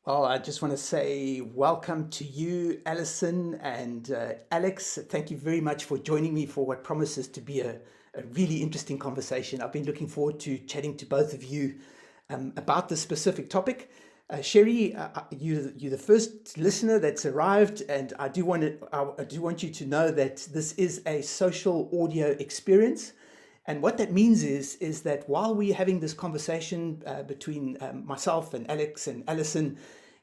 Well, I just want to say welcome to you, Allison and Alex. Thank you very much for joining me for what promises to be a really interesting conversation. I've been looking forward to chatting to both of you about this specific topic. Sherry, you're the first listener that's arrived, and I do want you to know that this is a social audio experience. And what that means is that while we're having this conversation between myself and Alex and Allison,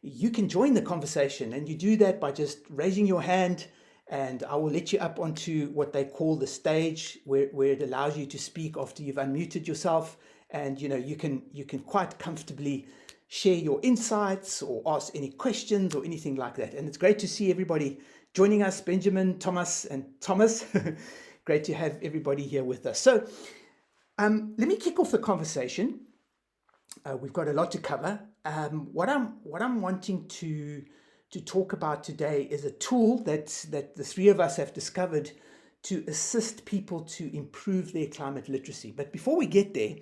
you can join the conversation, and you do that by just raising your hand, and I will let you up onto what they call the stage, where it allows you to speak after you've unmuted yourself, and you can quite comfortably share your insights or ask any questions or anything like that. And it's great to see everybody joining us, Benjamin, Thomas, and Thomas. Great to have everybody here with us. So let me kick off the conversation. We've got a lot to cover. What I'm wanting to talk about today is a tool that the three of us have discovered to assist people to improve their climate literacy. But before we get there,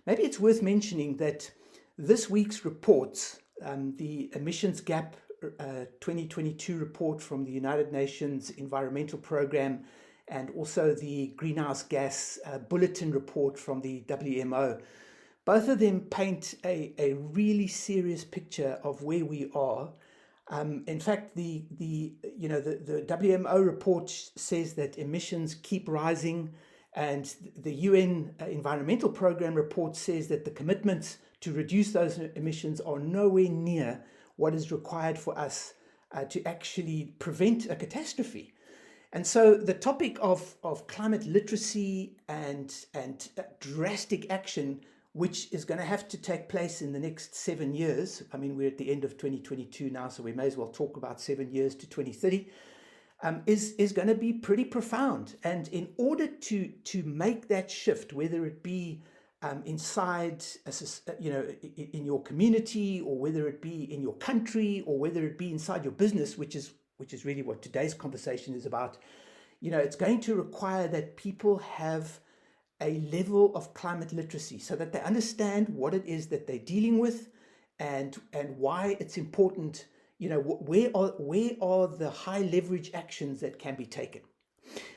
maybe it's worth mentioning that this week's reports, the Emissions Gap 2022 report from the United Nations Environmental Programme, and also the Greenhouse Gas Bulletin report from the WMO, both of them paint a really serious picture of where we are. In fact, the WMO report says that emissions keep rising, and the UN Environmental Programme report says that the commitments to reduce those emissions are nowhere near what is required for us to actually prevent a catastrophe. And so the topic of climate literacy and drastic action, which is going to have to take place in the next 7 years. I mean, we're at the end of 2022 now, so we may as well talk about 7 years to 2030, is going to be pretty profound. And in order to make that shift, whether it be inside, in your community, or whether it be in your country, or whether it be inside your business, which is really what today's conversation is about, it's going to require that people have a level of climate literacy so that they understand what it is that they're dealing with, and why it's important. Where are the high leverage actions that can be taken?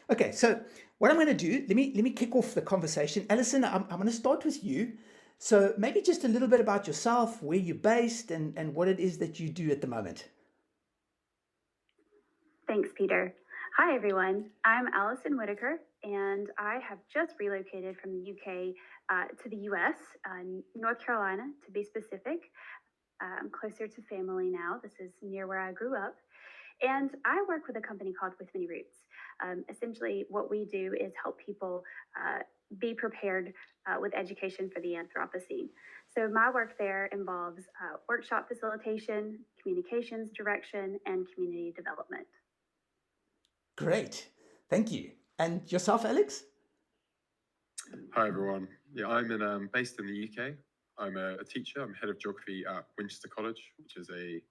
Okay, so what I'm going to do, let me kick off the conversation. Alison, I'm going to start with you. So maybe just a little bit about yourself, where you're based, and what it is that you do at the moment. Thanks, Peter. Hi, everyone. I'm Allison Whitaker, and I have just relocated from the UK to the US, North Carolina to be specific. I'm closer to family now. This is near where I grew up. And I work with a company called With Many Roots. Essentially, what we do is help people be prepared with education for the Anthropocene. So my work there involves workshop facilitation, communications direction, and community development. Great, thank you. And yourself, Alex? Hi everyone. Yeah, based in the UK. I'm a teacher. I'm head of geography at Winchester College, which is a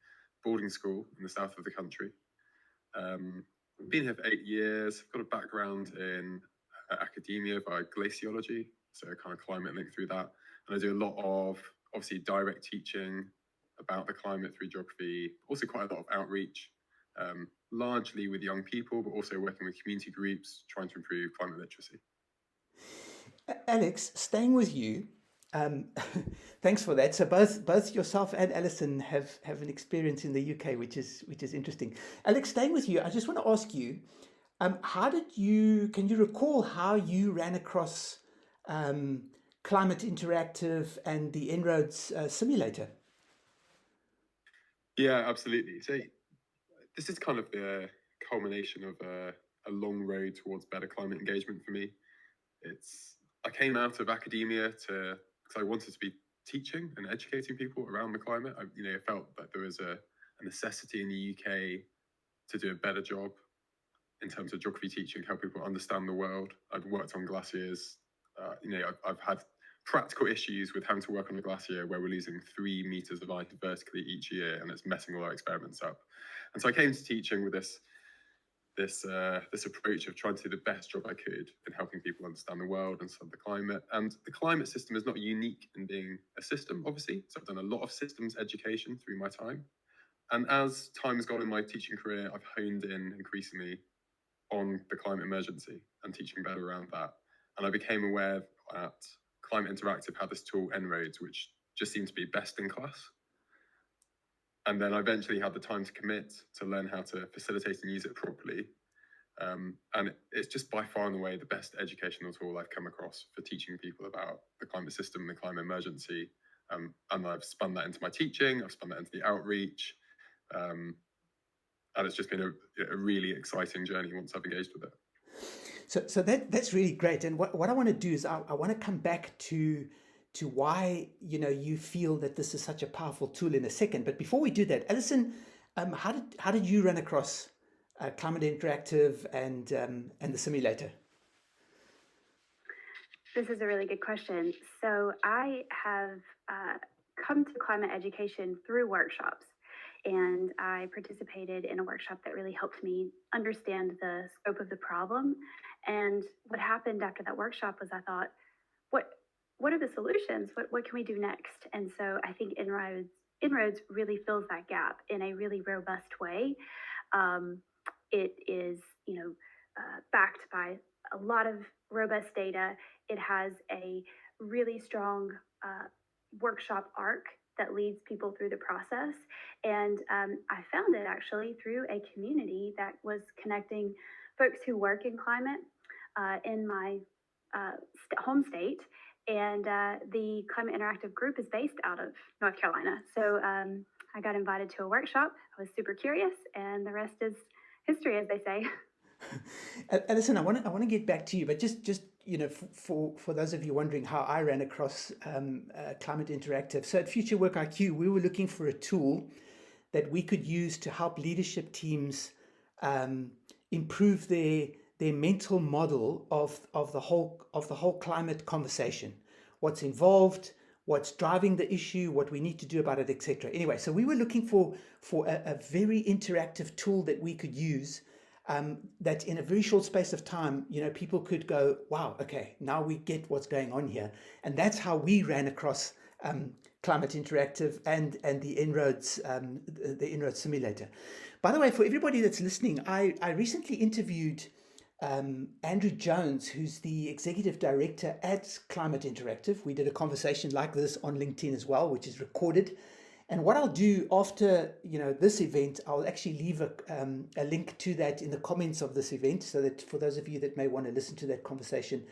boarding school in the south of the country. I've been here for 8 years. I've got a background in academia via glaciology, so kind of climate link through that. And I do a lot of obviously direct teaching about the climate through geography, also quite a lot of outreach, largely with young people, but also working with community groups, trying to improve climate literacy. Alex, staying with you, thanks for that. So both yourself and Alison have an experience in the UK, which is interesting. Alex, staying with you, I just want to ask you, can you recall how you ran across Climate Interactive and the En-ROADS simulator? Yeah, absolutely. So this is kind of the culmination of a long road towards better climate engagement for me. I came out of academia because I wanted to be teaching and educating people around the climate. I felt that there was a necessity in the UK to do a better job in terms of geography teaching, help people understand the world. I've worked on glaciers. I've had practical issues with having to work on a glacier where we're losing 3 meters of ice vertically each year, and it's messing all our experiments up. And so I came to teaching with this this approach of trying to do the best job I could in helping people understand the world and the climate. And the climate system is not unique in being a system, obviously. So I've done a lot of systems education through my time. And as time has gone in my teaching career, I've honed in increasingly on the climate emergency and teaching better around that. And I became aware that Climate Interactive had this tool, En-ROADS, which just seemed to be best in class. And then I eventually had the time to commit to learn how to facilitate and use it properly. And it's just by far and away the best educational tool I've come across for teaching people about the climate system and the climate emergency. And I've spun that into my teaching, I've spun that into the outreach. And it's just been a really exciting journey once I've engaged with it. So that's really great. And what I want to do is I want to come back to why you feel that this is such a powerful tool in a second. But before we do that, Allison, how did you run across Climate Interactive and the simulator? This is a really good question. So I have come to climate education through workshops, and I participated in a workshop that really helped me understand the scope of the problem. And what happened after that workshop was I thought, what are the solutions? What can we do next? And so I think En-ROADS really fills that gap in a really robust way. It is, backed by a lot of robust data. It has a really strong workshop arc that leads people through the process. And I found it actually through a community that was connecting folks who work in climate in my home state. And the Climate Interactive group is based out of North Carolina. So I got invited to a workshop. I was super curious, and the rest is history, as they say. Allison, I want to get back to you, but just for those of you wondering how I ran across Climate Interactive. So at Future Work IQ, we were looking for a tool that we could use to help leadership teams improve their mental model of the whole climate conversation, what's involved, what's driving the issue, what we need to do about it, etc. Anyway, so we were looking for a very interactive tool that we could use, that in a very short space of time, people could go, wow, okay, now we get what's going on here. And that's how we ran across Climate Interactive and the En-ROADS, the En-ROADS simulator. By the way, for everybody that's listening, I recently interviewed Andrew Jones, who's the executive director at Climate Interactive. We did a conversation like this on LinkedIn as well, which is recorded. And what I'll do after this event, I'll actually leave a link to that in the comments of this event, so that for those of you that may want to listen to that conversation,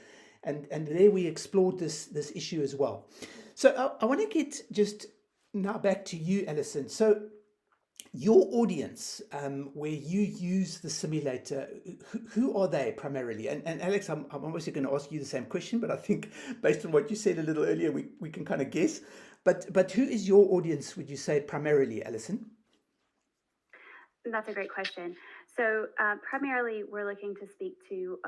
and there we explored this issue as well. So I want to get just now back to you, Allison. So your audience, where you use the simulator, who are they primarily? And Alex, I'm obviously going to ask you the same question, but I think based on what you said a little earlier, we can kind of guess. But who is your audience, would you say, primarily, Allison? That's a great question. So primarily, we're looking to speak to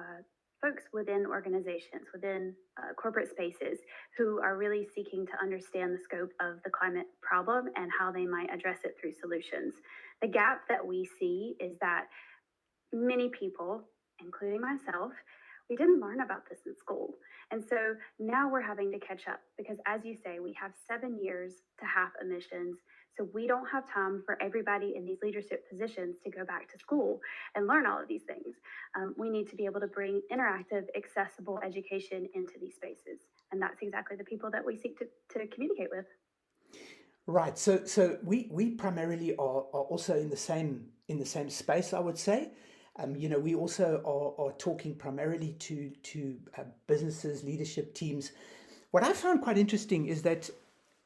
folks within organizations, within corporate spaces, who are really seeking to understand the scope of the climate problem and how they might address it through solutions. The gap that we see is that many people, including myself, we didn't learn about this in school. And so now we're having to catch up because, as you say, we have 7 years to half emissions. So we don't have time for everybody in these leadership positions to go back to school and learn all of these things. We need to be able to bring interactive, accessible education into these spaces. And that's exactly the people that we seek to communicate with. Right. So we primarily are also in the same space, I would say. We also are talking primarily to businesses, leadership teams. What I found quite interesting is that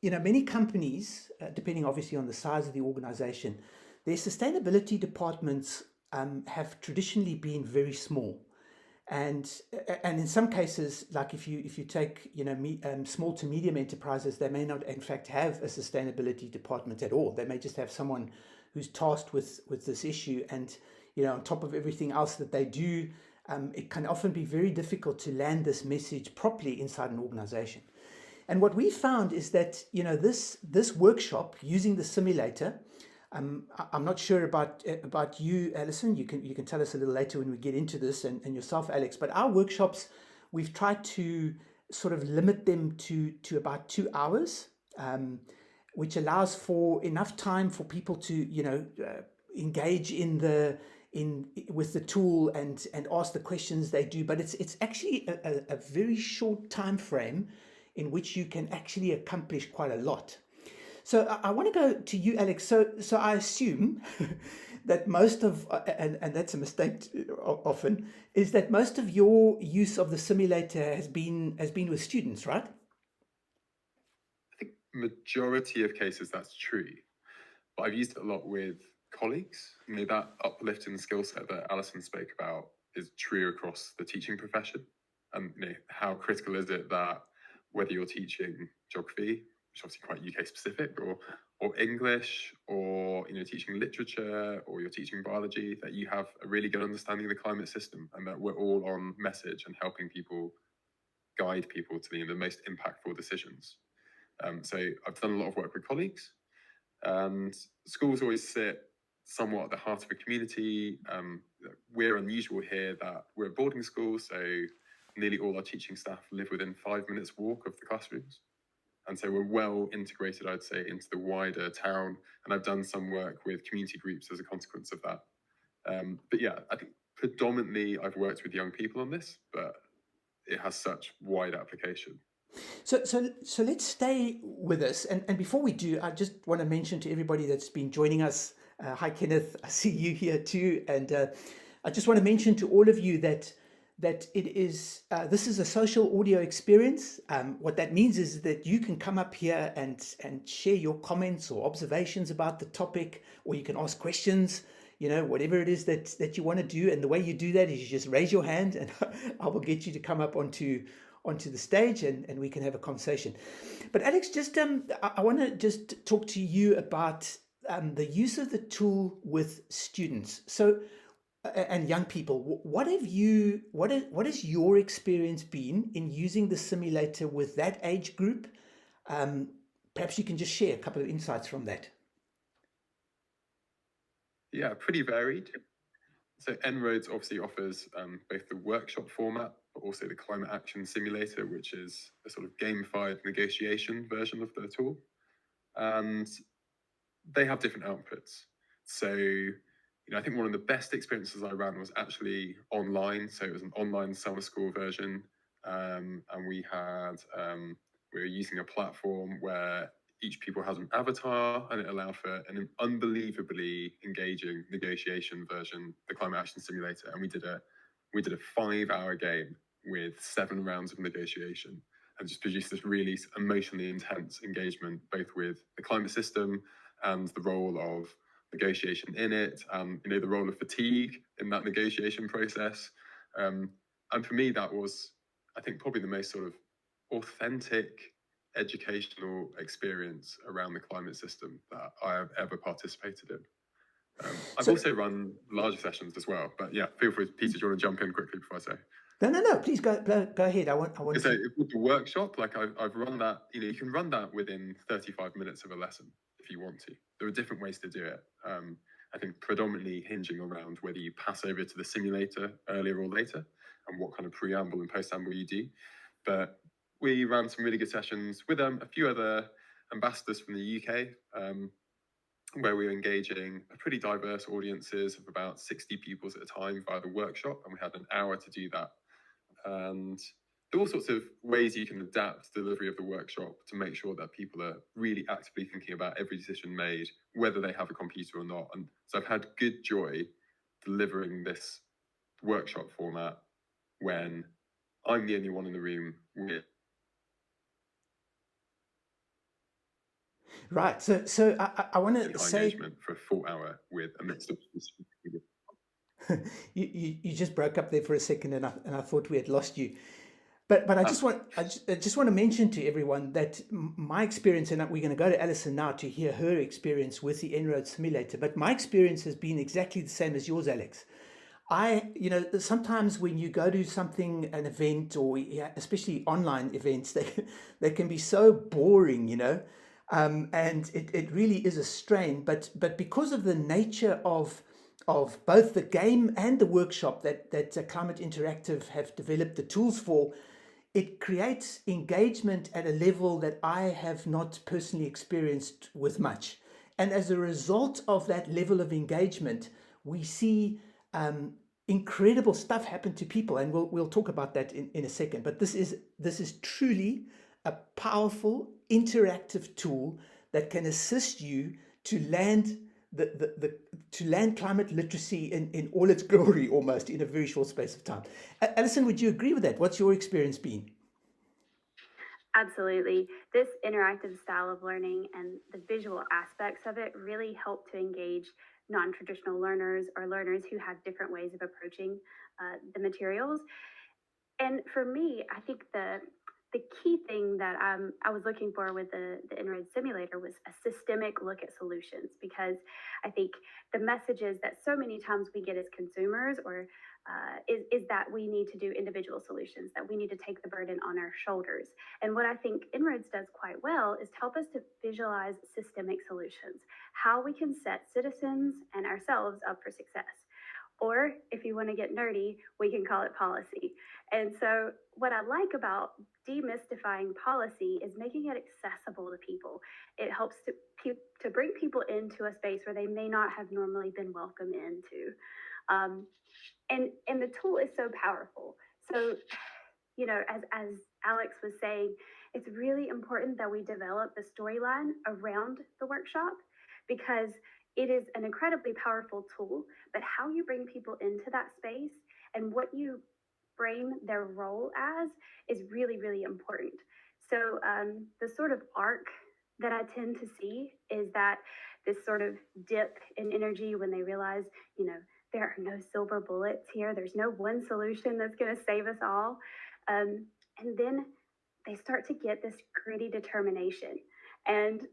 many companies, depending obviously on the size of the organization, their sustainability departments have traditionally been very small, and in some cases, like if you take small to medium enterprises, they may not in fact have a sustainability department at all. They may just have someone who's tasked with this issue, and on top of everything else that they do, it can often be very difficult to land this message properly inside an organization. And what we found is that this workshop using the simulator I'm not sure about you, Alison. You can tell us a little later when we get into this, and yourself, Alex. But our workshops, we've tried to sort of limit them to about 2 hours, which allows for enough time for people to engage in with the tool and ask the questions they do. But it's actually a very short time frame in which you can actually accomplish quite a lot. So I want to go to you, Alex. So I assume that most of, and that's a mistake often, is that most of your use of the simulator has been with students, right? I think majority of cases that's true, but I've used it a lot with colleagues. That uplifting skill set that Alison spoke about is true across the teaching profession. And how critical is it that whether you're teaching geography, which is obviously quite UK specific, or English, or teaching literature, or you're teaching biology, that you have a really good understanding of the climate system, and that we're all on message and helping people guide people to the most impactful decisions. So I've done a lot of work with colleagues, and schools always sit somewhat at the heart of a community. We're unusual here that we're a boarding school, so nearly all our teaching staff live within 5 minutes walk of the classrooms. And so we're well integrated, I'd say, into the wider town. And I've done some work with community groups as a consequence of that. But yeah, I think predominantly I've worked with young people on this, but it has such wide application. So let's stay with us. And before we do, I just want to mention to everybody that's been joining us, hi Kenneth, I see you here too. And I just want to mention to all of you that it is this is a social audio experience. What that means is that you can come up here and share your comments or observations about the topic, or you can ask questions, whatever it is that you want to do. And the way you do that is you just raise your hand, and I will get you to come up onto the stage, and we can have a conversation. But Alex, just I want to just talk to you about the use of the tool with students. So and young people, what has your experience been in using the simulator with that age group? Perhaps you can just share a couple of insights from that. Yeah, pretty varied. So En-ROADS obviously offers both the workshop format, but also the climate action simulator, which is a sort of gamified negotiation version of the tool. And they have different outputs. So I think one of the best experiences I ran was actually online. So it was an online summer school version. And we were using a platform where each people has an avatar, and it allowed for an unbelievably engaging negotiation version, the climate action simulator. And we did a 5-hour game with 7 rounds of negotiation, and just produced this really emotionally intense engagement, both with the climate system and the role of negotiation in it, and the role of fatigue in that negotiation process. And for me, that was, I think, probably the most sort of authentic educational experience around the climate system that I have ever participated in. I've also run larger sessions as well, but yeah, feel free, Peter, do you want to jump in quickly before I say? No, please go ahead. I want so with the workshop, like I've run that, you can run that within 35 minutes of a lesson if you want to. There are different ways to do it. I think predominantly hinging around whether you pass over to the simulator earlier or later, and what kind of preamble and post-amble you do. But we ran some really good sessions with a few other ambassadors from the UK, where we were engaging a pretty diverse audiences of about 60 pupils at a time via the workshop, and we had an hour to do that. And there are all sorts of ways you can adapt the delivery of the workshop to make sure that people are really actively thinking about every decision made, whether they have a computer or not. And so I've had good joy delivering this workshop format when I'm the only one in the room with. Right. So I want to say engagement for a full hour with a mix of. you just broke up there for a second, and I thought we had lost you. But I just want to mention to everyone that my experience, and we're going to go to Allison now to hear her experience with the En-ROADS simulator. But my experience has been exactly the same as yours, Alex. Sometimes when you go to something, an event, or especially online events, they can be so boring, And it really is a strain. But because of the nature of both the game and the workshop that Climate Interactive have developed the tools for, it creates engagement at a level that I have not personally experienced with much. And as a result of that level of engagement, we see incredible stuff happen to people, and we'll talk about that in a second. But this is truly a powerful interactive tool that can assist you to land to land climate literacy in all its glory, almost in a very short space of time. Alison, would you agree with that? What's your experience been? Absolutely. This interactive style of learning and the visual aspects of it really help to engage non-traditional learners or learners who have different ways of approaching the materials. And for me, I think the key thing that I was looking for with the En-ROAD simulator was a systemic look at solutions, because I think the messages that so many times we get as consumers or is that we need to do individual solutions, that we need to take the burden on our shoulders. And what I think En-ROADS does quite well is to help us to visualize systemic solutions, how we can set citizens and ourselves up for success. Or if you want to get nerdy, we can call it policy. And so, what I like about demystifying policy is making it accessible to people. It helps to bring people into a space where they may not have normally been welcomed into. And the tool is so powerful. So, as Alex was saying, it's really important that we develop the storyline around the workshop, because it is an incredibly powerful tool, but how you bring people into that space and what you frame their role as is really, really important. So the sort of arc that I tend to see is that this sort of dip in energy when they realize, there are no silver bullets here. There's no one solution that's going to save us all. And then they start to get this gritty determination. And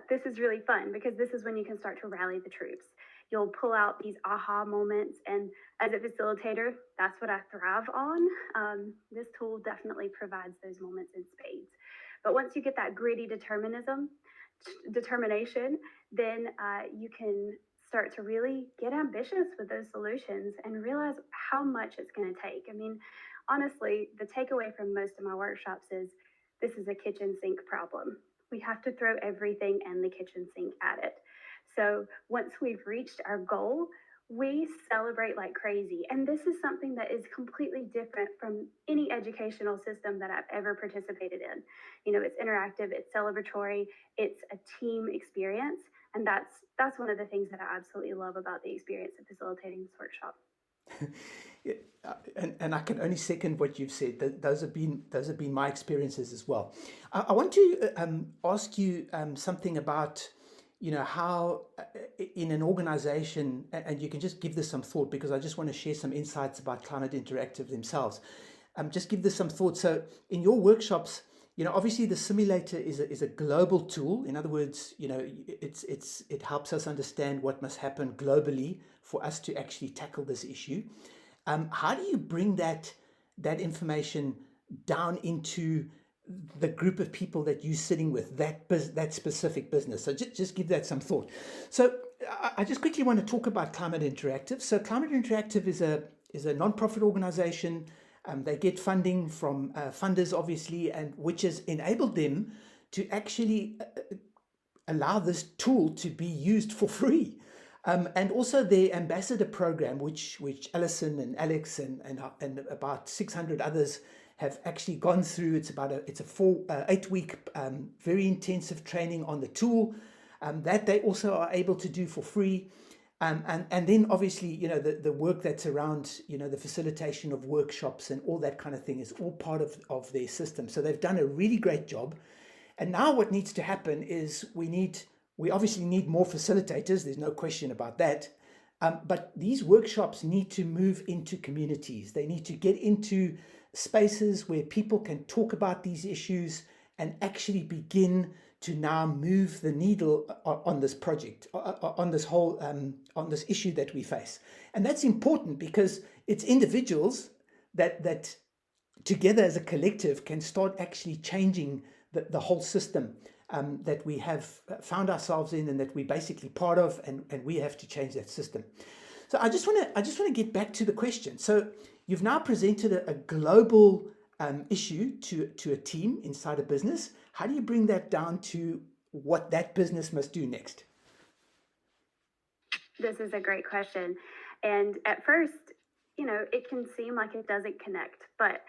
this is really fun, because this is when you can start to rally the troops. You'll pull out these aha moments. And as a facilitator, that's what I thrive on. This tool definitely provides those moments in spades. But once you get that gritty determination, then you can start to really get ambitious with those solutions and realize how much it's going to take. I mean, honestly, the takeaway from most of my workshops is this is a kitchen sink problem. We have to throw everything and the kitchen sink at it. So once we've reached our goal, we celebrate like crazy. And this is something that is completely different from any educational system that I've ever participated in. It's interactive, it's celebratory, it's a team experience. And that's one of the things that I absolutely love about the experience of facilitating this workshop. And I can only second what you've said. Those have been my experiences as well. I want to ask you something about how in an organization, and you can just give this some thought, because I just want to share some insights about Climate Interactive themselves. Just give this some thought. So in your workshops, obviously the simulator is a global tool. In other words, it helps us understand what must happen globally for us to actually tackle this issue. How do you bring that information down into the group of people that you're sitting with, that specific business? So just give that some thought. So I just quickly want to talk about Climate Interactive. So Climate Interactive is a non-profit organization. They get funding from funders, obviously, and which has enabled them to actually allow this tool to be used for free. And also their ambassador program, which Allison and Alex and about 600 others have actually gone through. It's a 8-week very intensive training on the tool that they also are able to do for free. And then obviously, the work that's around, the facilitation of workshops and all that kind of thing is all part of their system. So they've done a really great job. And now what needs to happen is we obviously need more facilitators. There's no question about that. But these workshops need to move into communities. They need to get into spaces where people can talk about these issues and actually begin to now move the needle on this project, on this whole, on this issue that we face. And that's important, because it's individuals that together as a collective can start actually changing the whole system. that we have found ourselves in and that we're basically part of, and we have to change that system. So I just want to get back to the question. So you've now presented a global issue to a team inside a business. How do you bring that down to what that business must do next? This is a great question. And at first, it can seem like it doesn't connect, but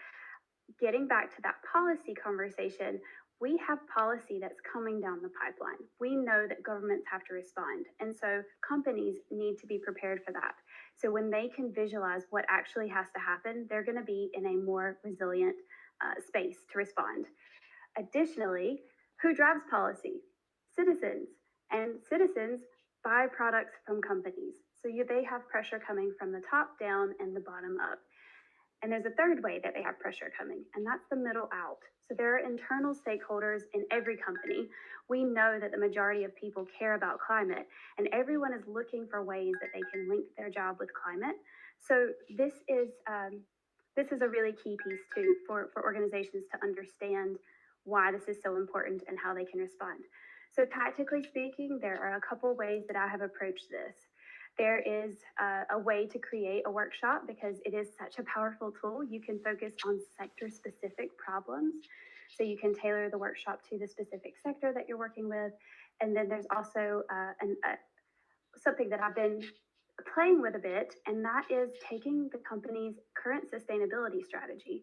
getting back to that policy conversation, we have policy that's coming down the pipeline. We know that governments have to respond. And so companies need to be prepared for that. So when they can visualize what actually has to happen, they're going to be in a more resilient space to respond. Additionally, who drives policy? Citizens. And citizens buy products from companies. So they have pressure coming from the top down and the bottom up. And there's a third way that they have pressure coming, and that's the middle out. So there are internal stakeholders in every company. We know that the majority of people care about climate, and everyone is looking for ways that they can link their job with climate. So this is a really key piece too for organizations to understand why this is so important and how they can respond. So tactically speaking, there are a couple ways that I have approached this. There is a way to create a workshop because it is such a powerful tool. You can focus on sector-specific problems. So you can tailor the workshop to the specific sector that you're working with. And then there's also something that I've been playing with a bit, and that is taking the company's current sustainability strategy,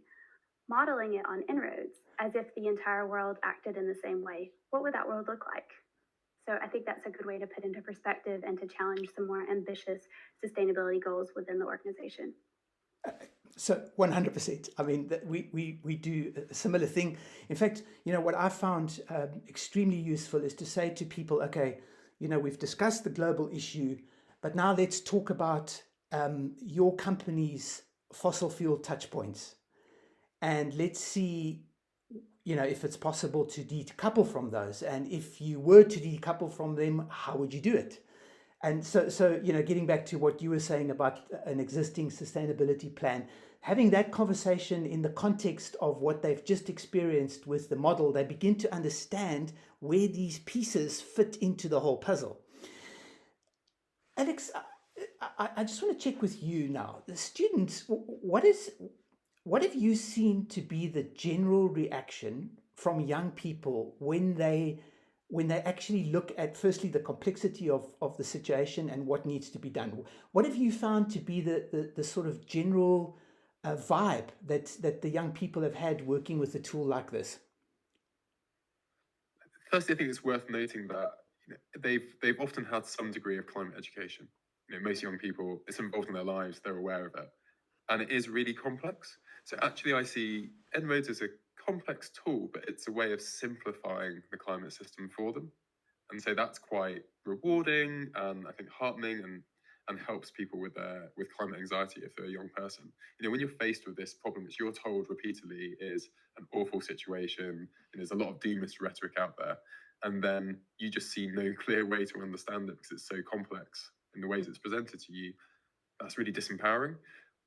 modeling it on En-ROADS as if the entire world acted in the same way. What would that world look like? So I think that's a good way to put into perspective and to challenge some more ambitious sustainability goals within the organization. So 100%. I mean, we do a similar thing. In fact, what I found extremely useful is to say to people, okay, we've discussed the global issue, but now let's talk about your company's fossil fuel touch points. And let's see if it's possible to decouple from those. And if you were to decouple from them, how would you do it? And so getting back to what you were saying about an existing sustainability plan, having that conversation in the context of what they've just experienced with the model, they begin to understand where these pieces fit into the whole puzzle. Alex, I just want to check with you now. The students, what have you seen to be the general reaction from young people when they actually look at, firstly, the complexity of the situation and what needs to be done? What have you found to be the sort of general vibe that the young people have had working with a tool like this? Firstly, I think it's worth noting that they've often had some degree of climate education. Most young people, it's involved in their lives, they're aware of it. And it is really complex. So actually I see En-ROADS as a complex tool, but it's a way of simplifying the climate system for them. And so that's quite rewarding and I think heartening and helps people with climate anxiety if they're a young person. When you're faced with this problem, which you're told repeatedly is an awful situation, and there's a lot of doomist rhetoric out there, and then you just see no clear way to understand it because it's so complex in the ways it's presented to you, that's really disempowering.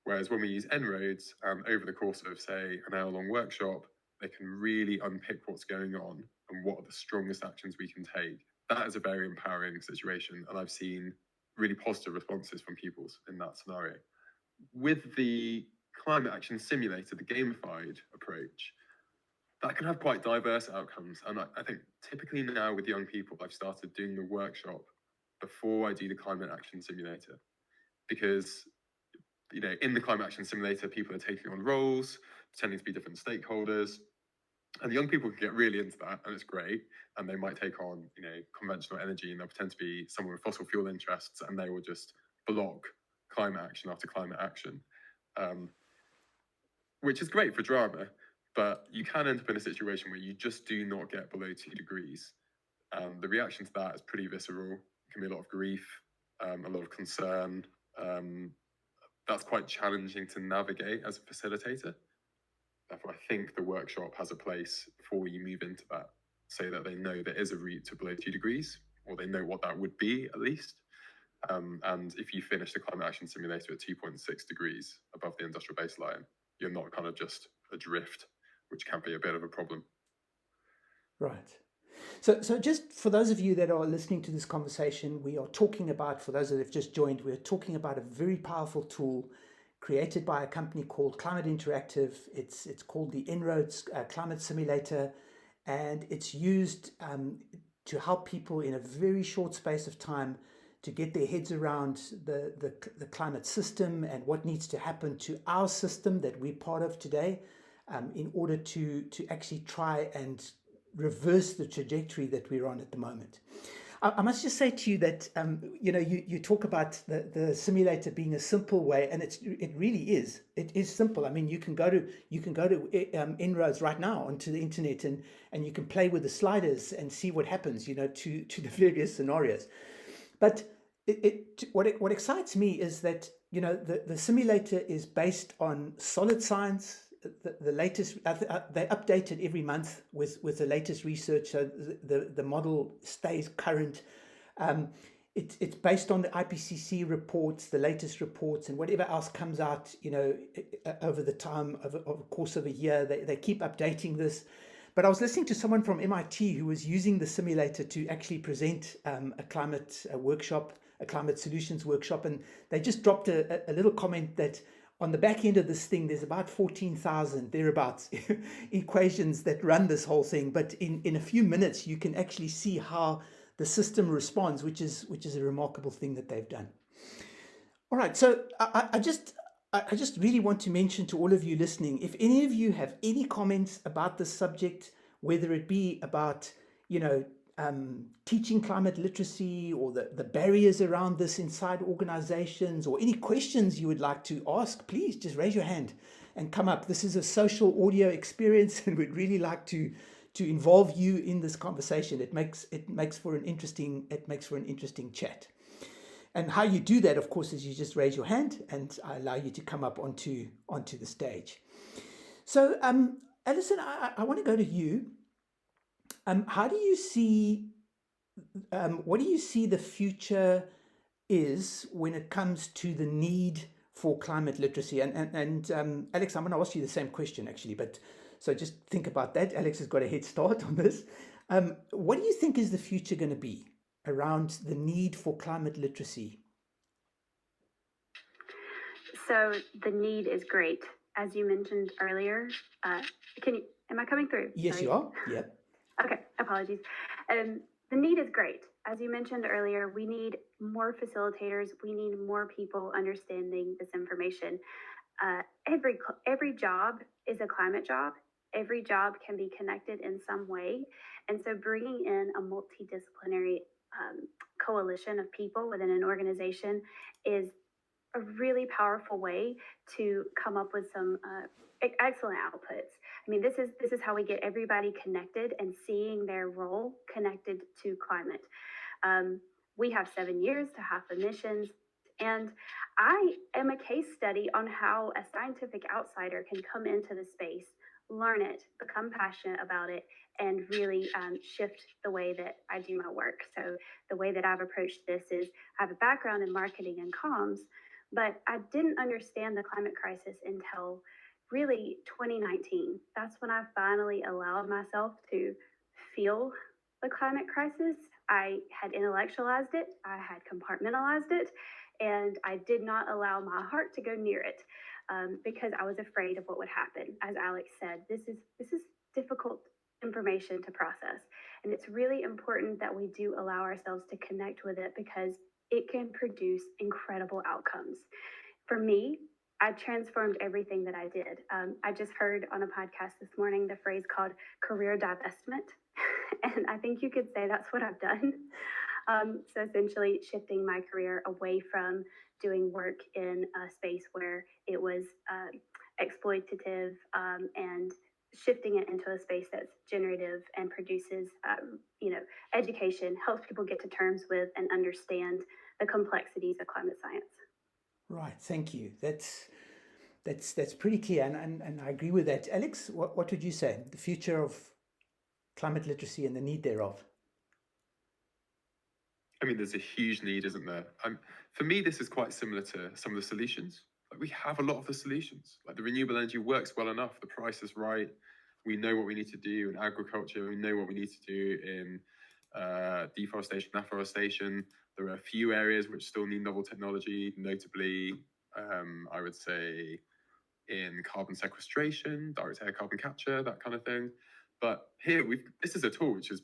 Whereas when we use En-ROADS, over the course of, say, an hour-long workshop, they can really unpick what's going on and what are the strongest actions we can take. That is a very empowering situation, and I've seen really positive responses from pupils in that scenario. With the climate action simulator, the gamified approach, that can have quite diverse outcomes. And I think typically now with young people, I've started doing the workshop before I do the climate action simulator. Because in the climate action simulator, people are taking on roles, pretending to be different stakeholders. And the young people can get really into that, and it's great. And they might take on, conventional energy, and they'll pretend to be someone with fossil fuel interests, and they will just block climate action after climate action, which is great for drama. But you can end up in a situation where you just do not get below 2 degrees. The reaction to that is pretty visceral. It can be a lot of grief, a lot of concern. That's quite challenging to navigate as a facilitator. Therefore, I think the workshop has a place before you move into that, so that they know there is a route to below 2 degrees, or they know what that would be at least. And if you finish the climate action simulator at 2.6 degrees above the industrial baseline, you're not kind of just adrift, which can be a bit of a problem. Right. So just for those of you that are listening to this conversation, we are talking about, for those that have just joined, we're talking about a very powerful tool created by a company called Climate Interactive. It's called the En-ROADS Climate Simulator, and it's used to help people in a very short space of time to get their heads around the climate system and what needs to happen to our system that we're part of today, in order to actually try and reverse the trajectory that we're on at the moment. I must just say to you that you talk about the simulator being a simple way, and it really is. It is simple. I mean, you can go to En-ROADS right now onto the internet, and you can play with the sliders and see what happens, to the various scenarios. But what excites me is that the simulator is based on solid science. The latest, they update it every month with the latest research, so the model stays current. It's based on the IPCC reports, the latest reports, and whatever else comes out, over the time of the course of a year. They keep updating this. But I was listening to someone from MIT who was using the simulator to actually present a climate workshop, a climate solutions workshop, and they just dropped a little comment that on the back end of this thing, there's about 14,000 thereabouts equations that run this whole thing. But in a few minutes, you can actually see how the system responds, which is a remarkable thing that they've done. All right, so I just really want to mention to all of you listening, if any of you have any comments about this subject, whether it be about teaching climate literacy, or the barriers around this inside organizations, or any questions you would like to ask, please just raise your hand and come up. This is a social audio experience, and we'd really like to involve you in this conversation. It makes for an interesting chat. And how you do that, of course, is you just raise your hand, and I allow you to come up onto the stage. So, Allison, I want to go to you. How do you see, what do you see the future is when it comes to the need for climate literacy? And Alex, I'm going to ask you the same question, actually, but so just think about that. Alex has got a head start on this. What do you think is the future going to be around the need for climate literacy? So the need is great. As you mentioned earlier, am I coming through? Yes, Sorry. you are. Yep. Okay, apologies. The need is great. As you mentioned earlier, we need more facilitators. We need more people understanding this information. Every job is a climate job. Every job can be connected in some way. And so bringing in a multidisciplinary coalition of people within an organization is a really powerful way to come up with some excellent outputs. I mean, this is how we get everybody connected and seeing their role connected to climate. We have 7 years to half emissions, and I am a case study on how a scientific outsider can come into the space, learn it, become passionate about it, and really shift the way that I do my work. So the way that I've approached this is I have a background in marketing and comms, but I didn't understand the climate crisis until really 2019. That's when I finally allowed myself to feel the climate crisis. I had intellectualized it, I had compartmentalized it, and I did not allow my heart to go near it because I was afraid of what would happen. As Alex said, this is difficult information to process, and it's really important that we do allow ourselves to connect with it because it can produce incredible outcomes. For me, I transformed everything that I did. I just heard on a podcast this morning the phrase called career divestment, and I think you could say that's what I've done. So essentially shifting my career away from doing work in a space where it was exploitative and shifting it into a space that's generative and produces, education, helps people get to terms with and understand the complexities of climate science. Right, thank you. That's pretty clear, and I agree with that. Alex, what would you say? The future of climate literacy and the need thereof? I mean, there's a huge need, isn't there? For me, this is quite similar to some of the solutions. Like, we have a lot of the solutions. Like, the renewable energy works well enough, the price is right, We know what we need to do in agriculture. We know what we need to do in deforestation, afforestation. There are a few areas which still need novel technology, notably, I would say, in carbon sequestration, direct air carbon capture, that kind of thing. But here, this is a tool which is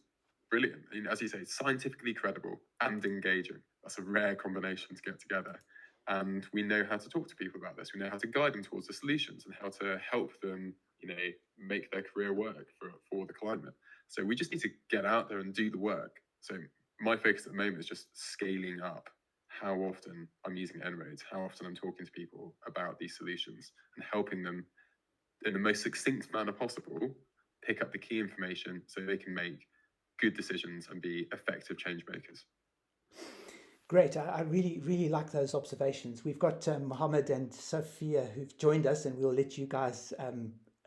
brilliant. As you say, scientifically credible and engaging. That's a rare combination to get together. And we know how to talk to people about this. We know how to guide them towards the solutions and how to help them, make their career work for the climate. So we just need to get out there and do the work. So my focus at the moment is just scaling up how often I'm using En-ROADS, how often I'm talking to people about these solutions and helping them in the most succinct manner possible pick up the key information so they can make good decisions and be effective change makers. Great. I really, really like those observations. We've got Mohammed and Sophia who've joined us, and we'll let you guys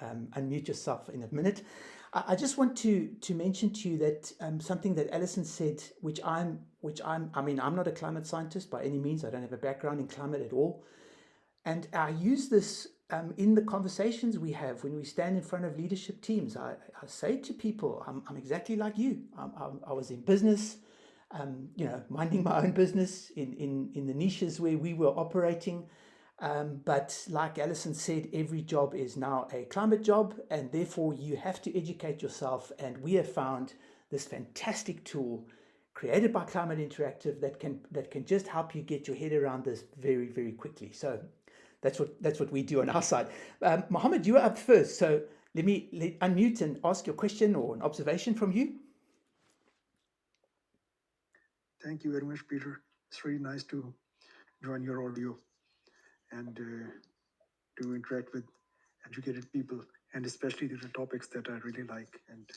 unmute yourself in a minute. I just want to mention to you that something that Allison said, I'm not a climate scientist by any means. I don't have a background in climate at all. And I use this in the conversations we have when we stand in front of leadership teams. I say to people, I'm exactly like you. I was in business, minding my own business in the niches where we were operating. But like Allison said, every job is now a climate job, and therefore you have to educate yourself. And we have found this fantastic tool created by Climate Interactive that can just help you get your head around this very, very quickly. So that's what we do on our side. Mohammed, you are up first, so let me unmute and ask your question or an observation from you. Thank you very much, Peter. It's really nice to join your audio and to interact with educated people, and especially the topics that I really like. And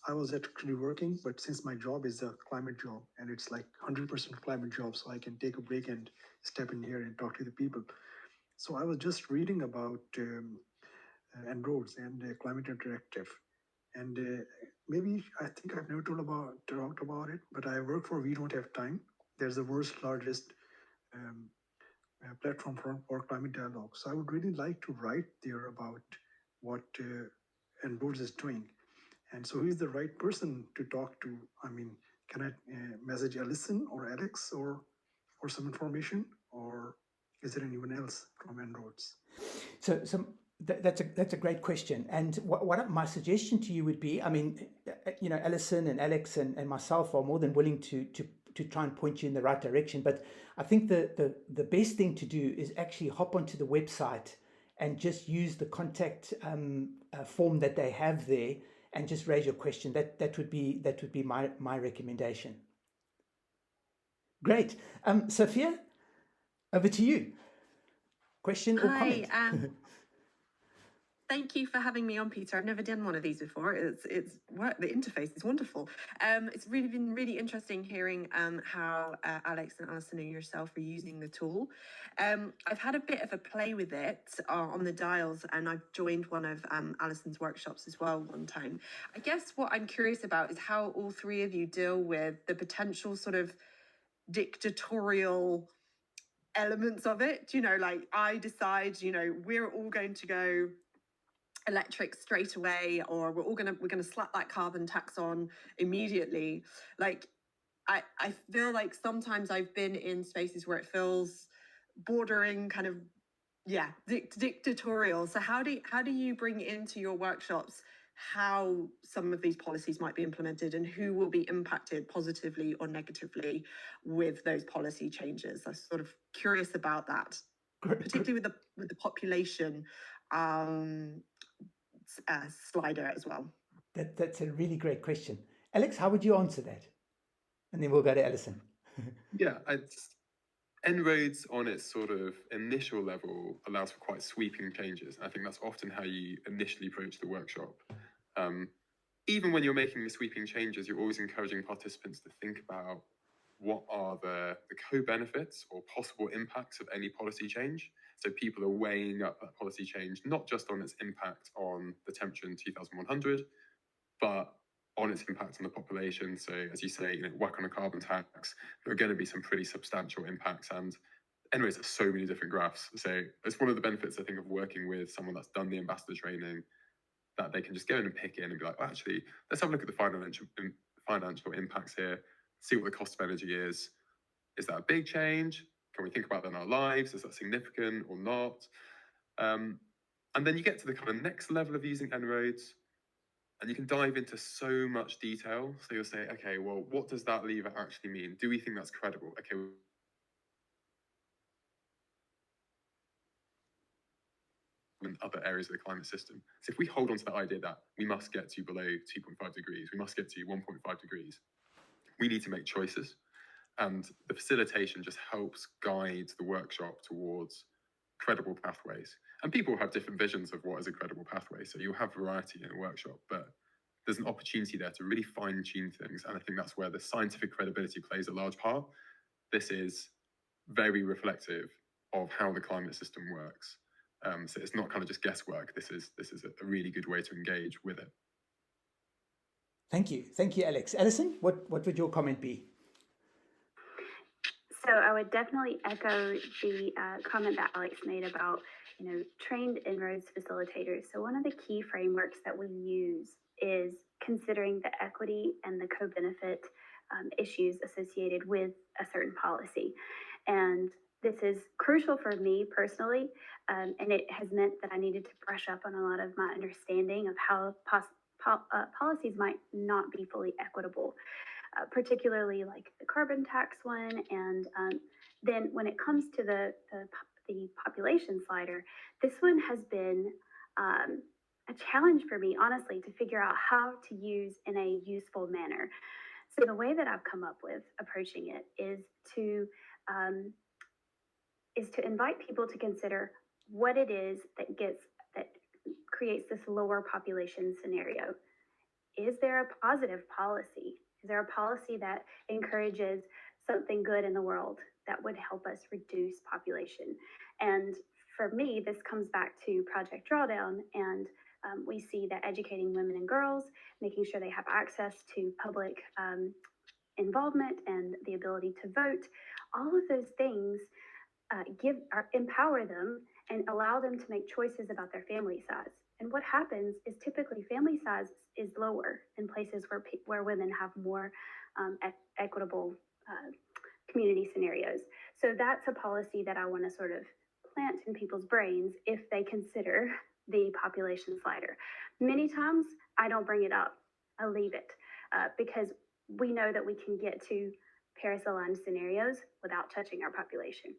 I was actually working, but since my job is a climate job and it's like 100% climate job, so I can take a break and step in here and talk to the people. So I was just reading about En-ROADS and Climate Interactive. And maybe I think I've never talked about it, but I work for We Don't Have Time. There's the world's largest platform for climate dialogue. So I would really like to write there about what En-ROADS is doing. And so who's the right person to talk to? I mean, can I message Allison or Alex or some information, or is there anyone else from En-ROADS? So that's a great question. And what my suggestion to you would be, Allison and Alex and myself are more than willing to try and point you in the right direction. But I think the best thing to do is actually hop onto the website and just use the contact form that they have there and just raise your question. That would be my recommendation. Great. Sophia, over to you. Question or comment? Thank you for having me on, Peter. I've never done one of these before. It's the interface is wonderful. It's really been really interesting hearing how Alex and Alison and yourself are using the tool. I've had a bit of a play with it on the dials, and I've joined one of Alison's workshops as well one time. I guess what I'm curious about is how all three of you deal with the potential sort of dictatorial elements of it. Like I decide, we're all going to go electric straight away, or we're gonna slap that carbon tax on immediately. Like I feel like sometimes I've been in spaces where it feels bordering kind of dictatorial. So how do you bring into your workshops how some of these policies might be implemented and who will be impacted positively or negatively with those policy changes? I'm sort of curious about that, particularly with the population slider as well. That's a really great question. Alex, how would you answer that? And then we'll go to Allison. En-ROADS on its sort of initial level allows for quite sweeping changes. I think that's often how you initially approach the workshop. Even when you're making the sweeping changes, you're always encouraging participants to think about what are the co-benefits or possible impacts of any policy change. So people are weighing up that policy change, not just on its impact on the temperature in 2100, but on its impact on the population. So as you say, whack on a carbon tax, there are going to be some pretty substantial impacts. And anyways, there's so many different graphs. So it's one of the benefits, I think, of working with someone that's done the ambassador training, that they can just go in and pick in and be like, well, actually, let's have a look at the financial impacts here, see what the cost of energy is. Is that a big change? Can we think about that in our lives? Is that significant or not? And then you get to the kind of next level of using En-ROADS, and you can dive into so much detail. So you'll say, okay, well, what does that lever actually mean? Do we think that's credible? Okay. In other areas of the climate system. So if we hold on to the idea that we must get to below 2.5 degrees, we must get to 1.5 degrees, we need to make choices. And the facilitation just helps guide the workshop towards credible pathways. And people have different visions of what is a credible pathway. So you'll have variety in a workshop, but there's an opportunity there to really fine tune things. And I think that's where the scientific credibility plays a large part. This is very reflective of how the climate system works. So it's not kind of just guesswork. This is a really good way to engage with it. Thank you, Alex. Alison, what would your comment be? So I would definitely echo the comment that Alex made about, trained En-ROADS facilitators. So one of the key frameworks that we use is considering the equity and the co-benefit issues associated with a certain policy. And this is crucial for me personally, and it has meant that I needed to brush up on a lot of my understanding of how policies might not be fully equitable. Particularly like the carbon tax one, and then when it comes to the population slider, this one has been a challenge for me, honestly, to figure out how to use in a useful manner. So the way that I've come up with approaching it is to invite people to consider what it is that creates this lower population scenario. Is there a positive policy? Is there a policy that encourages something good in the world that would help us reduce population? And for me, this comes back to Project Drawdown, and we see that educating women and girls, making sure they have access to public involvement and the ability to vote, all of those things empower them and allow them to make choices about their family size. And what happens is typically family size is lower in places where women have more equitable community scenarios. So that's a policy that I want to sort of plant in people's brains if they consider the population slider. Many times I don't bring it up. I leave it because we know that we can get to Paris-aligned scenarios without touching our population.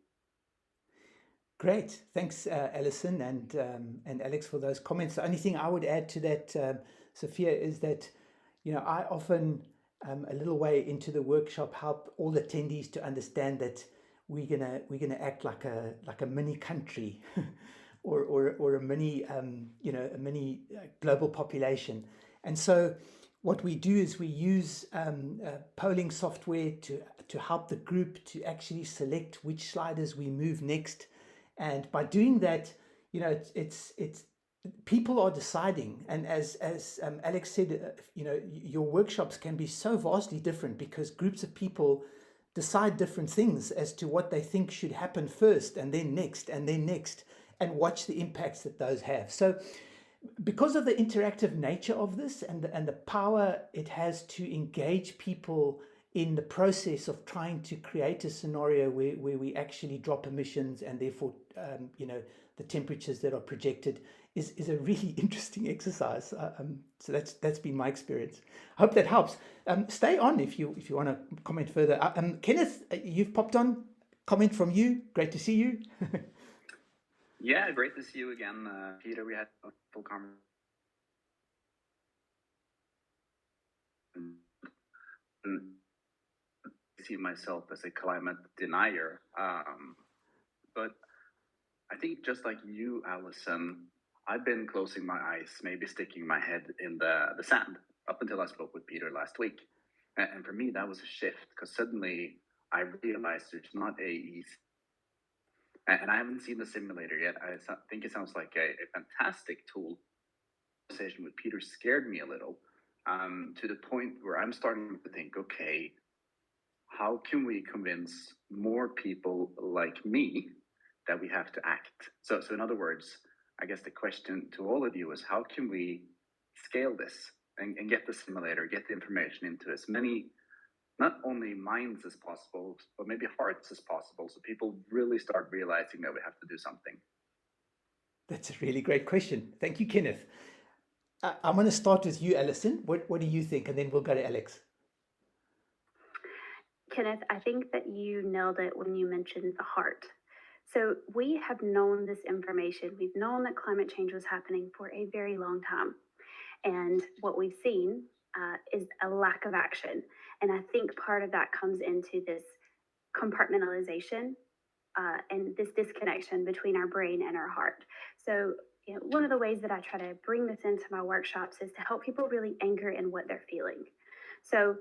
Great, thanks, Alison and Alex for those comments. The only thing I would add to that, Sophia, is that I often a little way into the workshop help all attendees to understand that we're gonna act like a mini country, or a mini a mini global population, and so what we do is we use polling software to help the group to actually select which sliders we move next. And by doing that, it's people are deciding. And as Alex said, your workshops can be so vastly different because groups of people decide different things as to what they think should happen first, and then next, and then next, and watch the impacts that those have. So because of the interactive nature of this and the power it has to engage people in the process of trying to create a scenario where we actually drop emissions, and therefore the temperatures that are projected is a really interesting exercise. So that's been my experience. I hope that helps. Stay on if you want to comment further. Kenneth, you've popped on. Comment from you. Great to see you. Yeah, great to see you again, Peter. We had a full conversation. I see myself as a climate denier, but I think just like you, Allison, I've been closing my eyes, maybe sticking my head in the sand up until I spoke with Peter last week. And for me, that was a shift because suddenly I realized there's not a easy. And I haven't seen the simulator yet. I think it sounds like a fantastic tool. The conversation with Peter scared me a little, to the point where I'm starting to think, okay, how can we convince more people like me that we have to act? So in other words, I guess the question to all of you is, how can we scale this and get the simulator, get the information into as many, not only minds as possible, but maybe hearts as possible, so people really start realizing that we have to do something? That's a really great question. Thank you, Kenneth. I'm going to start with you, Alison. What do you think? And then we'll go to Alex. Kenneth, I think that you nailed it when you mentioned the heart. So we have known this information. We've known that climate change was happening for a very long time. And what we've seen is a lack of action. And I think part of that comes into this compartmentalization and this disconnection between our brain and our heart. So, one of the ways that I try to bring this into my workshops is to help people really anchor in what they're feeling. So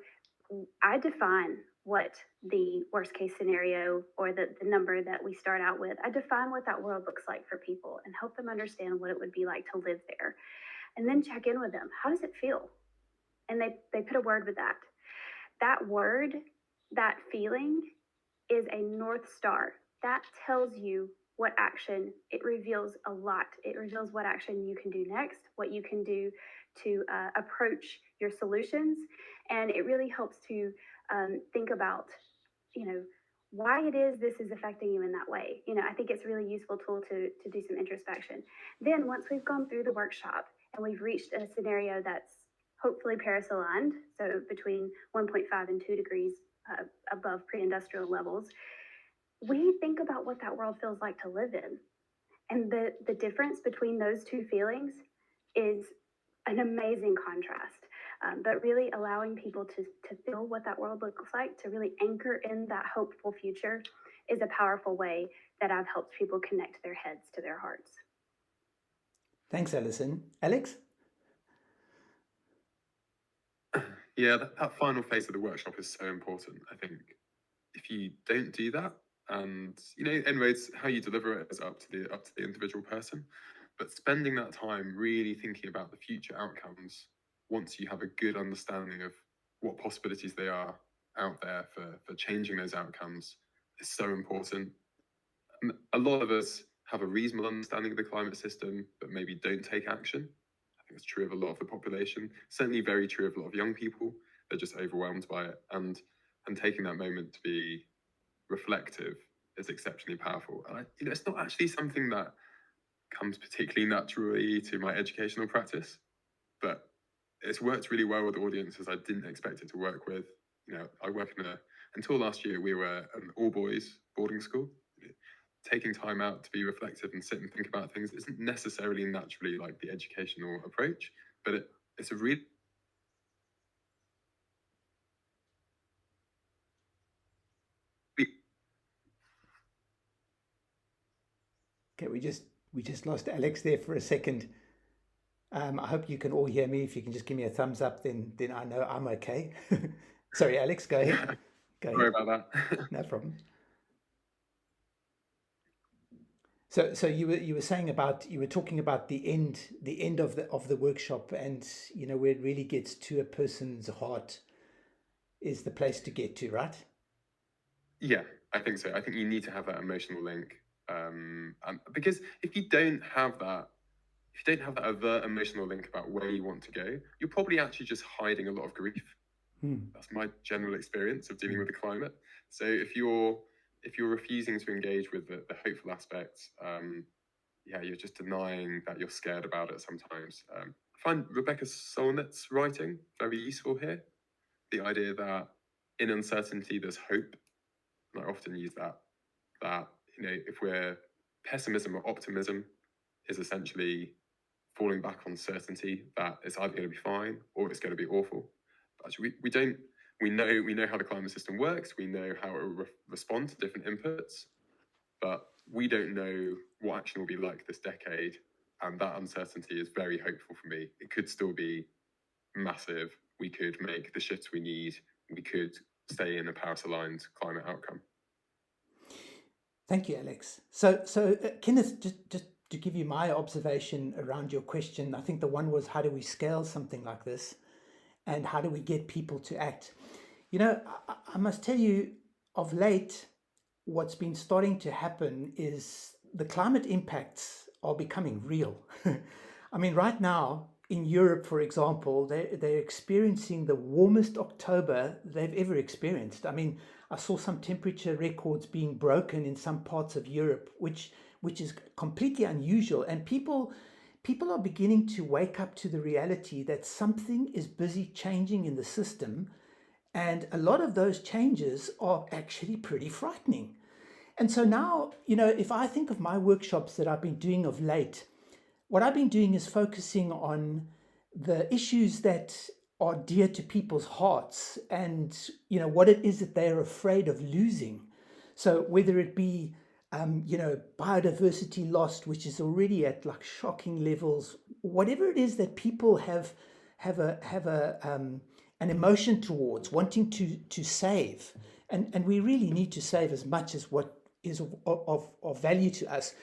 I define what the worst case scenario or the number that we start out with, I define what that world looks like for people and help them understand what it would be like to live there. And then check in with them. How does it feel? And they put a word with that. That word, that feeling is a North Star. That tells you what action, it reveals a lot. It reveals what action you can do next, what you can do to approach your solutions. And it really helps to think about, why it is this is affecting you in that way. I think it's a really useful tool to do some introspection. Then once we've gone through the workshop and we've reached a scenario that's hopefully Paris aligned, so between 1.5 and 2 degrees above pre-industrial levels, we think about what that world feels like to live in. And the difference between those two feelings is an amazing contrast. But really allowing people to feel what that world looks like, to really anchor in that hopeful future, is a powerful way that I've helped people connect their heads to their hearts. Thanks, Alison. Alex? Yeah, that final phase of the workshop is so important. I think if you don't do that, and anyways, how you deliver it is up to the individual person, but spending that time really thinking about the future outcomes, once you have a good understanding of what possibilities they are out there for changing those outcomes, is so important. And a lot of us have a reasonable understanding of the climate system, but maybe don't take action. I think it's true of a lot of the population, certainly very true of a lot of young people. They're just overwhelmed by it. And taking that moment to be reflective is exceptionally powerful. And it's not actually something that comes particularly naturally to my educational practice, but it's worked really well with audiences I didn't expect it to work with. I work until last year, we were an all boys boarding school. Taking time out to be reflective and sit and think about things isn't necessarily naturally like the educational approach, but it's a really Okay, we just lost Alex there for a second. I hope you can all hear me. If you can just give me a thumbs up, then I know I'm okay. Sorry, Alex, go ahead. Sorry about that. No problem. So you were saying you were talking about the end of the workshop, and where it really gets to a person's heart is the place to get to, right? Yeah, I think so. I think you need to have that emotional link, and because if you don't have that overt emotional link about where you want to go, you're probably actually just hiding a lot of grief. That's my general experience of dealing with the climate. So if you're refusing to engage with the hopeful aspects, you're just denying that you're scared about it sometimes. I find Rebecca Solnit's writing very useful here. The idea that in uncertainty there's hope. And I often use that if we're pessimism or optimism is essentially falling back on certainty that it's either going to be fine or it's going to be awful. But actually, we know how the climate system works. We know how it will respond to different inputs, but we don't know what action will be like this decade. And that uncertainty is very hopeful for me. It could still be massive. We could make the shifts we need. We could stay in a Paris-aligned climate outcome. Thank you, Alex. So Kenneth, just to give you my observation around your question, I think the one was, how do we scale something like this? And how do we get people to act? I must tell you, of late, what's been starting to happen is the climate impacts are becoming real. I mean, right now, in Europe, for example, they're experiencing the warmest October they've ever experienced. I mean, I saw some temperature records being broken in some parts of Europe, which is completely unusual. And people are beginning to wake up to the reality that something is busy changing in the system, and a lot of those changes are actually pretty frightening. And so now, if I think of my workshops that I've been doing of late, what I've been doing is focusing on the issues that are dear to people's hearts, and what it is that they're afraid of losing. So whether it be biodiversity lost, which is already at like shocking levels, whatever it is that people have an emotion towards wanting to save, and we really need to save as much as what is of value to us.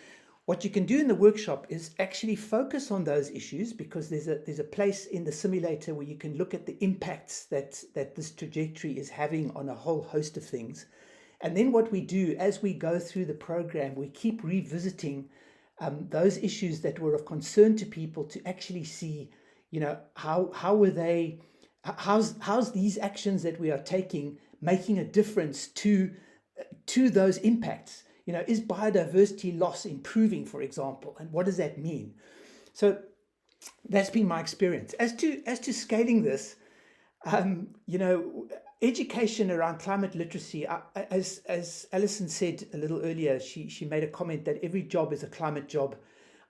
What you can do in the workshop is actually focus on those issues, because there's a place in the simulator where you can look at the impacts that this trajectory is having on a whole host of things. And then what we do as we go through the program, we keep revisiting those issues that were of concern to people, to actually see, how were they, how's these actions that we are taking making a difference to those impacts. Is biodiversity loss improving, for example, and what does that mean? So that's been my experience. As to scaling this, education around climate literacy, as Allison said a little earlier, she made a comment that every job is a climate job.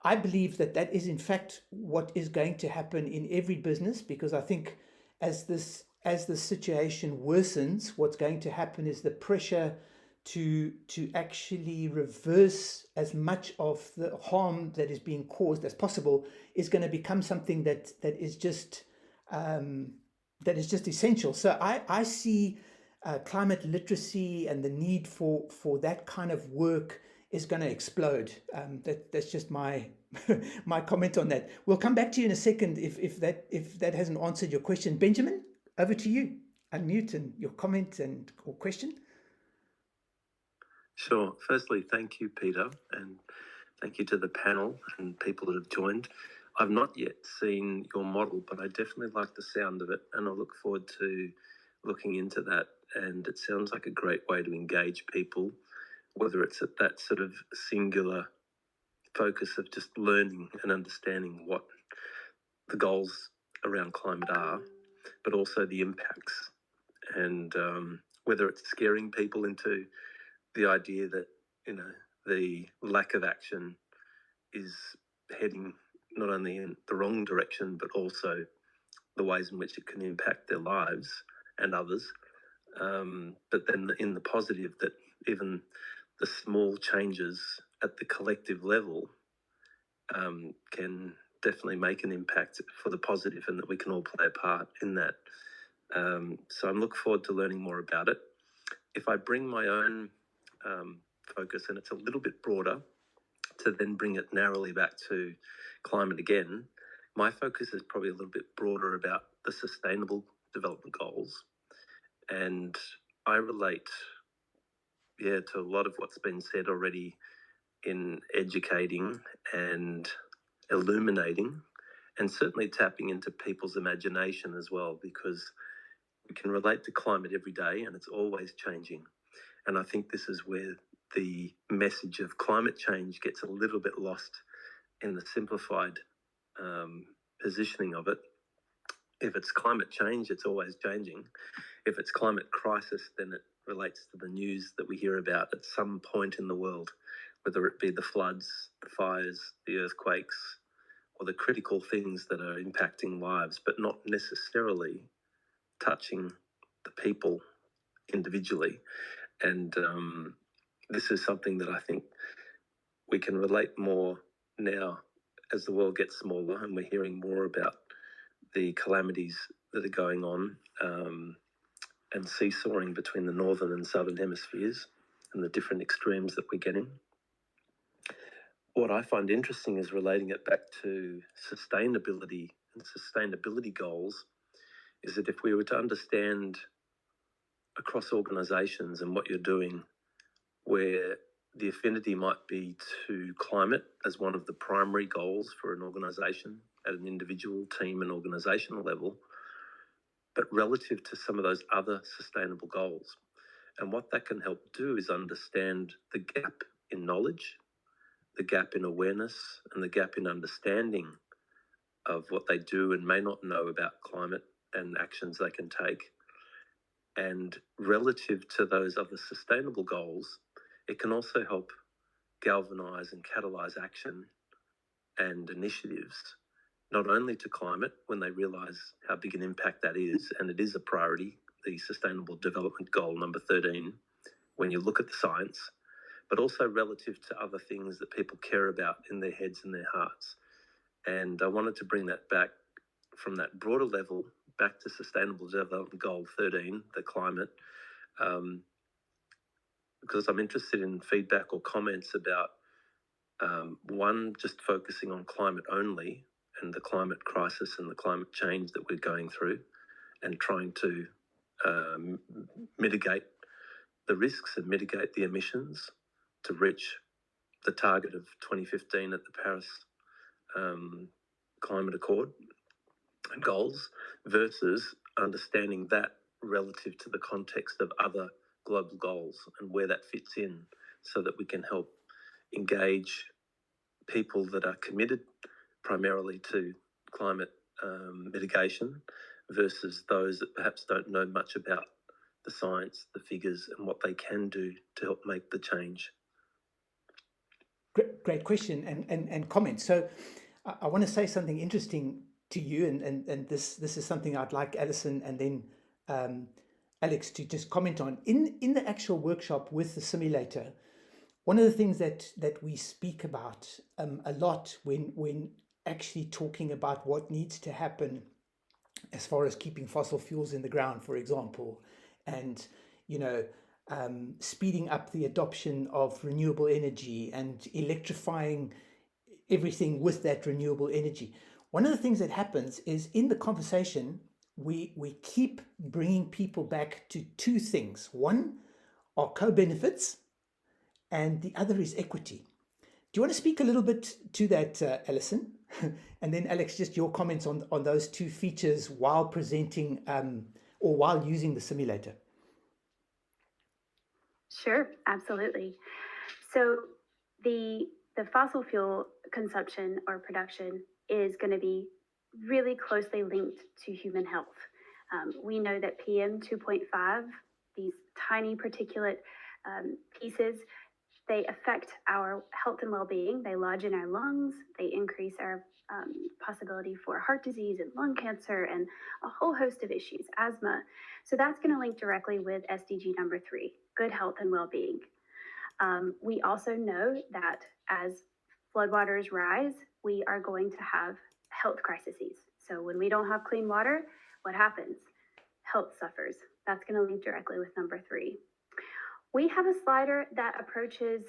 I believe that is in fact what is going to happen in every business, because I think as the situation worsens, what's going to happen is the pressure to actually reverse as much of the harm that is being caused as possible is going to become something that is just essential. So I see climate literacy and the need for that kind of work is going to explode. That's just my my comment on that. We'll come back to you in a second if that hasn't answered your question. Benjamin, over to you. Unmute and your comment or question. Sure. Firstly, thank you, Peter, and thank you to the panel and people that have joined. I've not yet seen your model, but I definitely like the sound of it, and I look forward to looking into that. And it sounds like a great way to engage people, whether it's at that sort of singular focus of just learning and understanding what the goals around climate are, but also the impacts, and whether it's scaring people into the idea that the lack of action is heading not only in the wrong direction, but also the ways in which it can impact their lives and others. But then in the positive, that even the small changes at the collective level can definitely make an impact for the positive, and that we can all play a part in that. So I'm looking forward to learning more about it. If I bring my own focus, and it's a little bit broader, to then bring it narrowly back to climate again, my focus is probably a little bit broader about the Sustainable Development Goals. And I relate, to a lot of what's been said already in educating and illuminating, and certainly tapping into people's imagination as well, because we can relate to climate every day and it's always changing. And I think this is where the message of climate change gets a little bit lost in the simplified positioning of it. If it's climate change, it's always changing. If it's climate crisis, then it relates to the news that we hear about at some point in the world, whether it be the floods, the fires, the earthquakes, or the critical things that are impacting lives, but not necessarily touching the people individually. And this is something that I think we can relate more now as the world gets smaller and we're hearing more about the calamities that are going on and seesawing between the northern and southern hemispheres and the different extremes that we're getting. What I find interesting is relating it back to sustainability and sustainability goals, is that if we were to understand across organisations and what you're doing, where the affinity might be to climate as one of the primary goals for an organisation at an individual, team and organisational level, but relative to some of those other sustainable goals. And what that can help do is understand the gap in knowledge, the gap in awareness, and the gap in understanding of what they do and may not know about climate and actions they can take. And relative to those other sustainable goals, it can also help galvanise and catalyse action and initiatives, not only to climate when they realise how big an impact that is, and it is a priority, the Sustainable Development Goal number 13, when you look at the science, but also relative to other things that people care about in their heads and their hearts. And I wanted to bring that back from that broader level back to Sustainable Development Goal 13, the climate, because I'm interested in feedback or comments about one, just focusing on climate only and the climate crisis and the climate change that we're going through, and trying to mitigate the risks and mitigate the emissions to reach the target of 2015 at the Paris Climate Accord goals, versus understanding that relative to the context of other global goals and where that fits in, so that we can help engage people that are committed primarily to climate mitigation versus those that perhaps don't know much about the science, the figures, and what they can do to help make the change. Great question and comment. So I want to say something interesting to you, and this is something I'd like Allison and then Alex to just comment on. In the actual workshop with the simulator, one of the things that we speak about a lot when actually talking about what needs to happen as far as keeping fossil fuels in the ground, for example, and speeding up the adoption of renewable energy and electrifying everything with that renewable energy. One of the things that happens is in the conversation, we keep bringing people back to two things. One are co-benefits, and the other is equity. Do you want to speak a little bit to that, Allison? And then Alex, just your comments on those two features while presenting or while using the simulator. Sure, absolutely. So the fossil fuel consumption or production is going to be really closely linked to human health. We know that PM 2.5, these tiny particulate pieces, they affect our health and well-being. They lodge in our lungs. They increase our possibility for heart disease and lung cancer and a whole host of issues, asthma. So that's going to link directly with SDG number 3, good health and well-being. We also know that as floodwaters rise, we are going to have health crises. So when we don't have clean water, what happens? Health suffers. That's going to link directly with number 3. We have a slider that approaches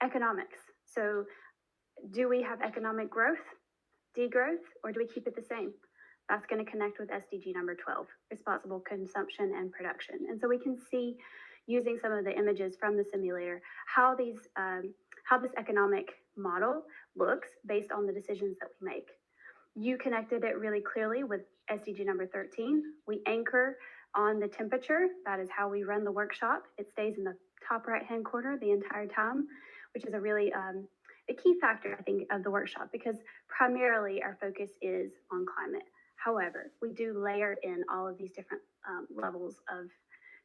economics. So do we have economic growth, degrowth, or do we keep it the same? That's going to connect with SDG number 12, responsible consumption and production. And so we can see, using some of the images from the simulator, how this economic model looks based on the decisions that we make. You connected it really clearly with SDG number 13. We anchor on the temperature. That is how we run the workshop. It stays in the top right-hand corner the entire time, which is a really a key factor, I think, of the workshop, because primarily our focus is on climate. However, we do layer in all of these different levels of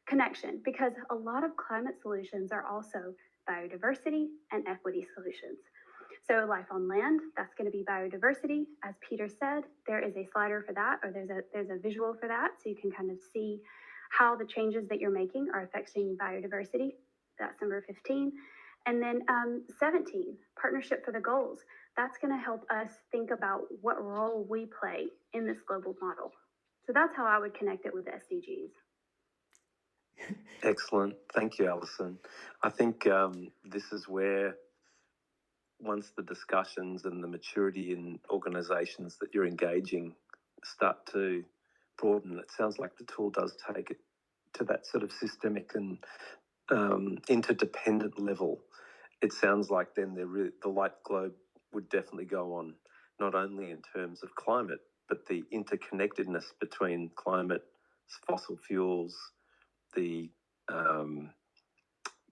connection, because a lot of climate solutions are also biodiversity and equity solutions. So life on land, that's going to be biodiversity. As Peter said, there is a slider for that, or there's a visual for that, so you can kind of see how the changes that you're making are affecting biodiversity. That's number 15. And then 17, partnership for the goals. That's going to help us think about what role we play in this global model. So that's how I would connect it with the SDGs. Excellent. Thank you, Alison. I think this is where, once the discussions and the maturity in organisations that you're engaging start to broaden, it sounds like the tool does take it to that sort of systemic and interdependent level, it sounds like then the light globe would definitely go on, not only in terms of climate, but the interconnectedness between climate, fossil fuels, the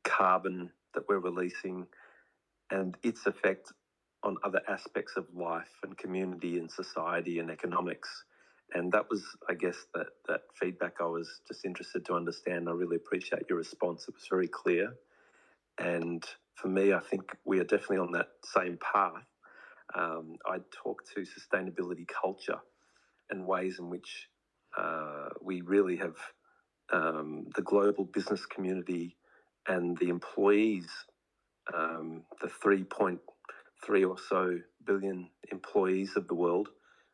carbon that we're releasing, and its effect on other aspects of life and community and society and economics. And that was, I guess, that feedback I was just interested to understand. I really appreciate your response. It was very clear. And for me, I think we are definitely on that same path. I talk to sustainability culture and ways in which we really have the global business community and the employees, the 3.3 or so billion employees of the world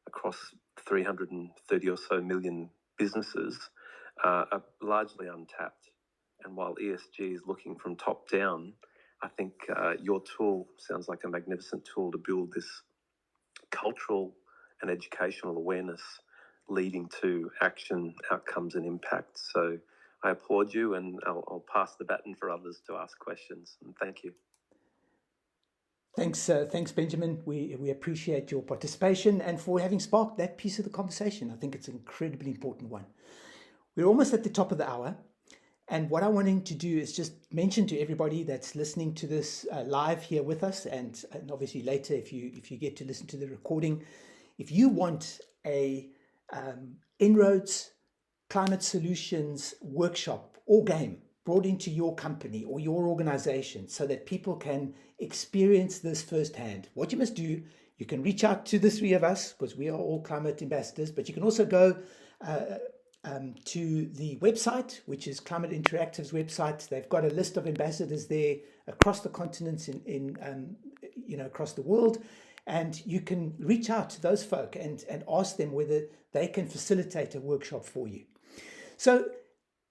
across 330 or so million businesses, are largely untapped. And while ESG is looking from top down, I think your tool sounds like a magnificent tool to build this cultural and educational awareness leading to action, outcomes, and impact. So I applaud you, and I'll pass the baton for others to ask questions. And thank you. Thanks, Benjamin. We appreciate your participation and for having sparked that piece of the conversation. I think it's an incredibly important one. We're almost at the top of the hour. And what I'm wanting to do is just mention to everybody that's listening to this live here with us, and obviously later if you get to listen to the recording, if you want a En-ROADS Climate Solutions workshop or game brought into your company or your organization so that people can experience this firsthand, what you must do, you can reach out to the three of us because we are all climate ambassadors, but you can also go to the website, which is Climate Interactive's website. They've got a list of ambassadors there across the continents across the world. And you can reach out to those folk and ask them whether they can facilitate a workshop for you. So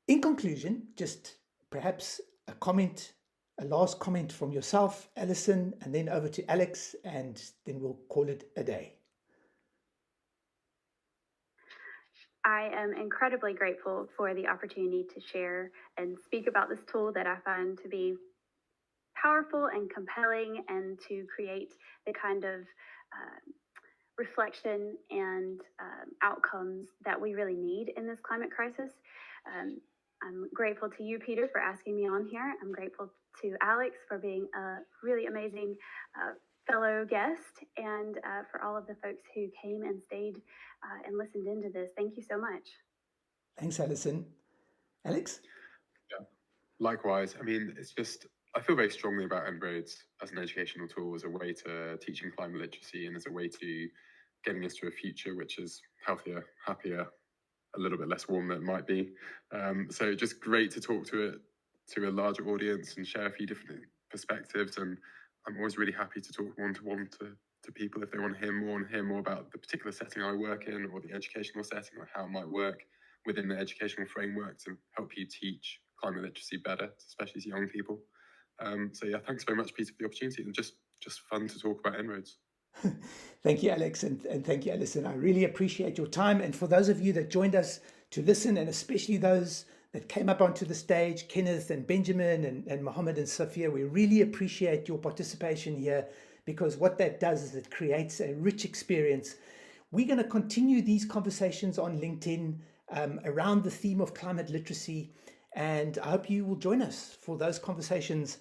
in conclusion, just perhaps a last comment from yourself, Allison, and then over to Alex, and then we'll call it a day. I am incredibly grateful for the opportunity to share and speak about this tool that I find to be powerful and compelling, and to create the kind of reflection and outcomes that we really need in this climate crisis. I'm grateful to you, Peter, for asking me on here. I'm grateful to Alex for being a really amazing fellow guest, and for all of the folks who came and stayed and listened into this. Thank you so much. Thanks, Allison. Alex? Yeah, likewise. I mean, I feel very strongly about En-ROADS as an educational tool, as a way to teaching climate literacy, and as a way to getting us to a future which is healthier, happier, a little bit less warm than it might be. So just great to talk to a larger audience and share a few different perspectives. And I'm always really happy to talk one-to-one to people if they want to hear more about the particular setting I work in, or the educational setting, or how it might work within the educational framework to help you teach climate literacy better, especially to young people. So yeah, thanks very much, Peter, for the opportunity, and just fun to talk about En-ROADS. Thank you, Alex, and thank you, Allison. I really appreciate your time. And for those of you that joined us to listen, and especially those that came up onto the stage, Kenneth and Benjamin and Mohammed and Sophia, we really appreciate your participation here, because what that does is it creates a rich experience. We're going to continue these conversations on LinkedIn around the theme of climate literacy, and I hope you will join us for those conversations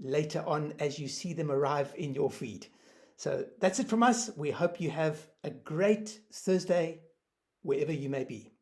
later on as you see them arrive in your feed. So that's it from us. We hope you have a great Thursday wherever you may be.